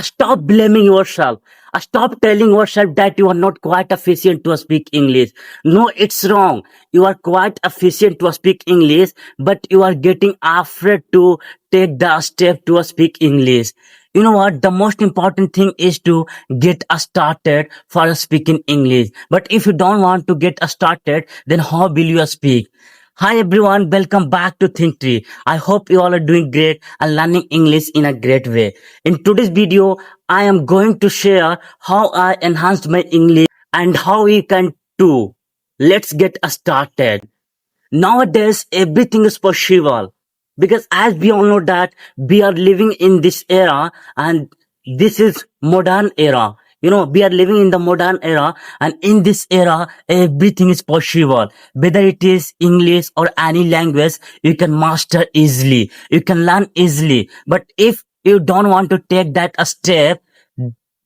Stop blaming yourself. Stop telling yourself that you are not quite efficient to speak English. No, it's wrong. You are quite efficient to speak English, but you are getting afraid to take the step to speak English. You know what? The most important thing is to get started for speaking English. But if you don't want to get started, then how will you speak? Hi everyone, welcome back to Think Tree. I hope you all are doing great and learning English in a great way. In today's video, I am going to share how I enhanced my English and how you can too. Let's get started. Nowadays, everything is possible because as we all know that we are living in this era and this is modern era. We are living in the modern era, and in this era, everything is possible. Whether it is English or any language, you can master easily. You can learn easily. But if you don't want to take that a step,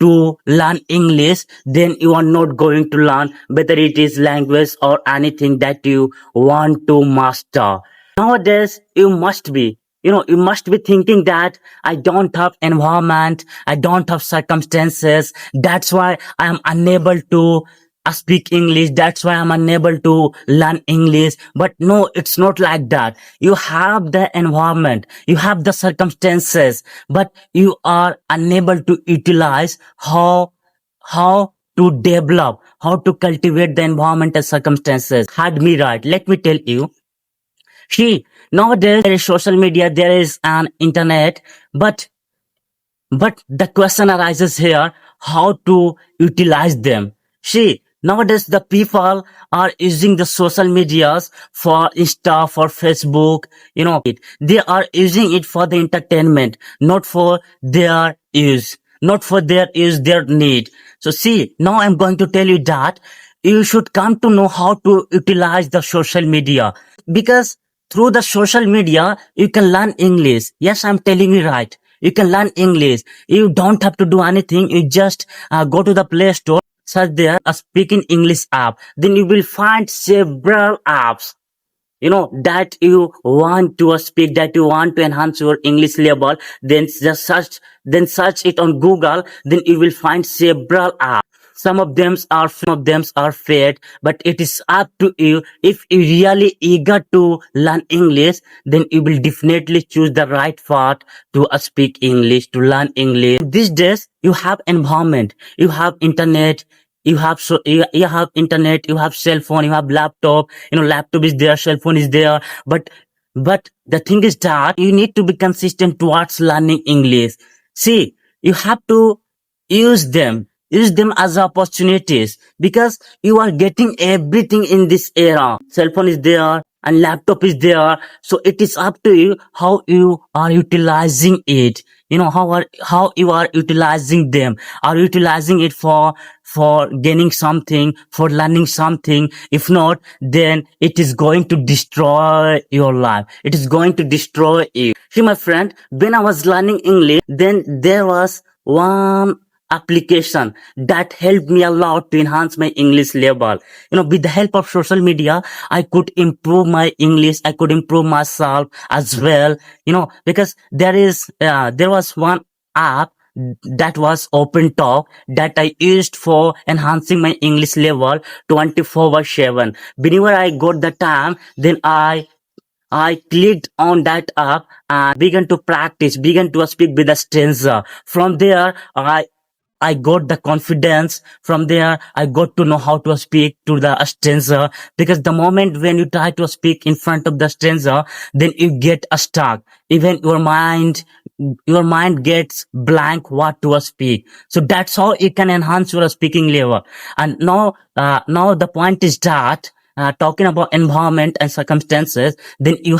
to learn English, then you are not going to learn whether it is language or anything that you want to master. Nowadays, you must be thinking that I don't have environment, I don't have circumstances. That's why I am unable to speak English. That's why I'm unable to learn English. But no, it's not like that. You have the environment, you have the circumstances, but you are unable to utilize how to develop, how to cultivate the environment and circumstances. Heard me right. Let me tell you. See, nowadays there is social media, there is an internet, but the question arises here, how to utilize them. See, nowadays the people are using the social medias for Insta, for Facebook, they are using it for the entertainment, not for their use, their need. So see, now I'm going to tell you that you should come to know how to utilize the social media, because through the social media you can learn English. Yes, I'm telling you right. You can learn English. You don't have to do anything. You just go to the Play Store, search there a speaking English app. Then you will find several apps, that you want to speak, that you want to enhance your English level. Then just search it on Google. Then you will find several apps. Some of them are paid, but it is up to you. If you really eager to learn English, then you will definitely choose the right path to speak English, to learn English. These days, you have environment, you have internet, you have internet, you have cell phone, you have laptop. Laptop is there, cell phone is there, but the thing is that you need to be consistent towards learning English. See, you have to use them as opportunities, because you are getting everything in this era. Cell phone is there and laptop is there, so it is up to you how you are utilizing it. How you are utilizing them. Are you utilizing it for gaining something, for learning something? If not, then it is going to destroy your life, it is going to destroy you. See, my friend, when I was learning English, then there was one application that helped me a lot to enhance my English level. With the help of social media, I could improve my English, I could improve myself as well. Because there was one app that was Open Talk that I used for enhancing my English level 24/7. Whenever I got the time, then I clicked on that app and began to practice, began to speak with a stranger. From there, I got the confidence. From there, I got to know how to speak to the stranger, because the moment when you try to speak in front of the stranger, then you get stuck. Even your mind gets blank what to speak. So that's how you can enhance your speaking level. And now the point is that, talking about environment and circumstances, then you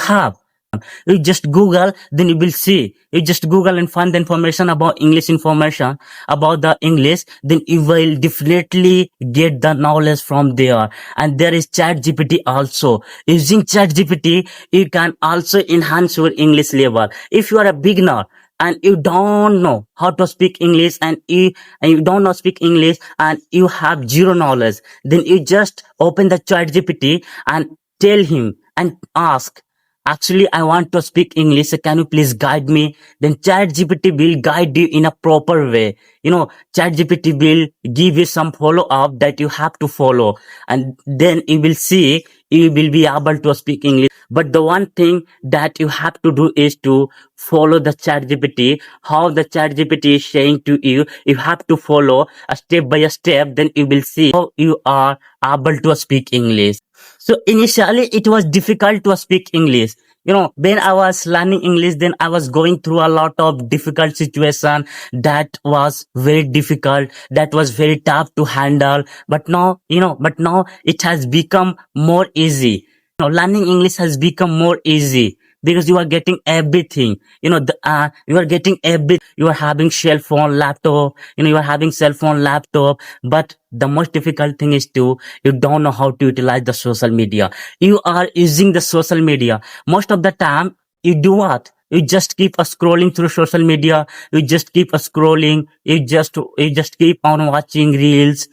just Google, then you will see. You just Google and find the information about English, information about the English, then you will definitely get the knowledge from there. And there is Chat GPT also. Using Chat GPT, you can also enhance your English level. If you are a beginner and you don't know how to speak English, and you don't know speak English and you have zero knowledge, then you just open the Chat GPT and tell him and ask, actually I want to speak English, so can you please guide me? Then ChatGPT will guide you in a proper way. ChatGPT will give you some follow up that you have to follow, and then you will see you will be able to speak English. But the one thing that you have to do is to follow the ChatGPT. How the ChatGPT is saying to you, you have to follow a step by a step. Then you will see how you are able to speak English. So initially it was difficult to speak English. When I was learning English, then I was going through a lot of difficult situation that was very difficult, that was very tough to handle. But now it has become more easy. Learning English has become more easy because you are getting everything. You are getting everything. You are having cell phone, laptop. You are having cell phone, laptop. But the most difficult thing is you don't know how to utilize the social media. You are using the social media most of the time. You do what? You just keep scrolling through social media. You just keep scrolling. You just keep on watching reels.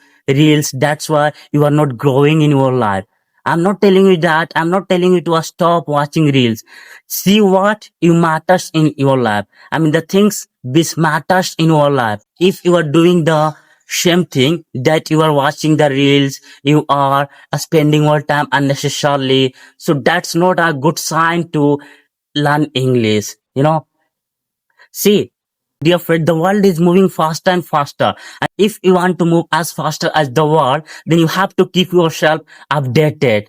That's why you are not growing in your life. I'm not telling you that. I'm not telling you to stop watching reels. See what you matters in your life. I mean, the things which matters in your life. If you are doing the same thing that you are watching the reels, you are spending more time unnecessarily. So that's not a good sign to learn English. See, dear friend, the world is moving faster and faster. And if you want to move as faster as the world, then you have to keep yourself updated.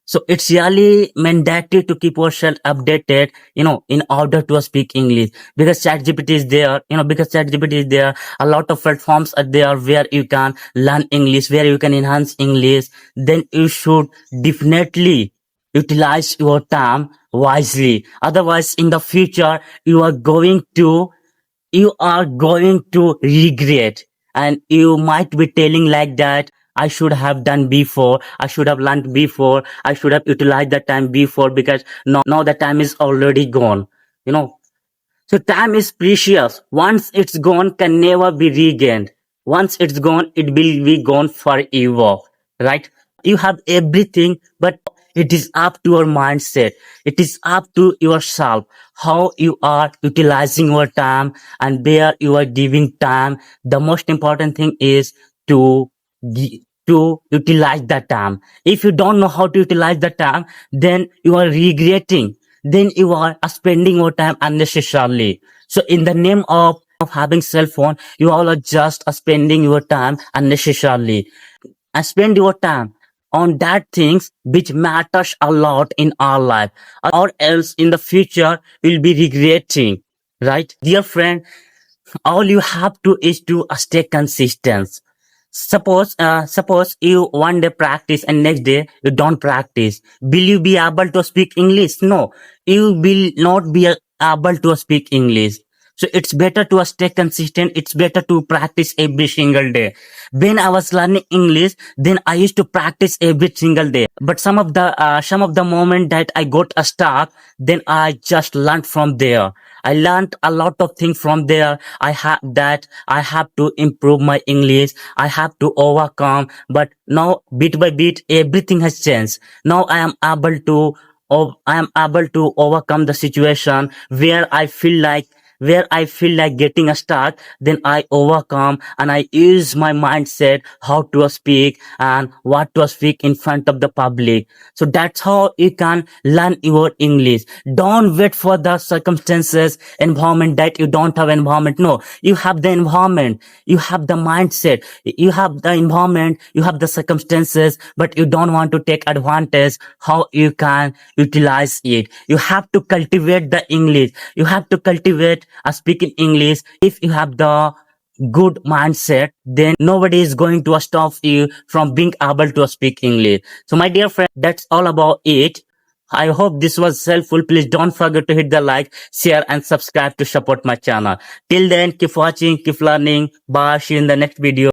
So it's really mandatory to keep yourself updated, in order to speak English. Because ChatGPT is there, a lot of platforms are there where you can learn English, where you can enhance English. Then you should definitely utilize your time wisely. Otherwise, in the future, you are going to regret, and you might be telling like that, I should have done before, I should have learned before, I should have utilized the time before, because now the time is already gone. you know so time is precious. Once it's gone, can never be regained. Once it's gone, it will be gone forever. Right? You have everything, but it is up to your mindset. It is up to yourself how you are utilizing your time and where you are giving time. The most important thing is to to utilize the time. If you don't know how to utilize the time, then you are regretting, then you are spending your time unnecessarily. So in the name of having cell phone, you all are just spending your time unnecessarily. And spend your time on that things which matters a lot in our life, or else in the future you'll be regretting. Right, dear friend? All you have to is to stay consistent. Suppose you one day practice and next day you don't practice. Will you be able to speak English? No, you will not be able to speak English. So it's better to stay consistent. It's better to practice every single day. When I was learning English, then I used to practice every single day. But some of the moment that I got stuck, then I just learned from there. I learned a lot of things from there. I have to improve my English. I have to overcome. But now, bit by bit, everything has changed. Now I am able to overcome the situation where I feel like getting stuck. Then I overcome, and I use my mindset how to speak and what to speak in front of the public. So that's how you can learn your English. Don't wait for the circumstances, environment, that you don't have environment. No, you have the environment, you have the mindset, you have the environment, you have the circumstances, but you don't want to take advantage. How you can utilize it? You have to cultivate the English. You have to cultivate speaking English. If you have the good mindset, then nobody is going to stop you from being able to speak English. So my dear friend, that's all about it. I hope this was helpful. Please don't forget to hit the like, share and subscribe to support my channel. Till then, keep watching, keep learning. Bye. See you in the next video.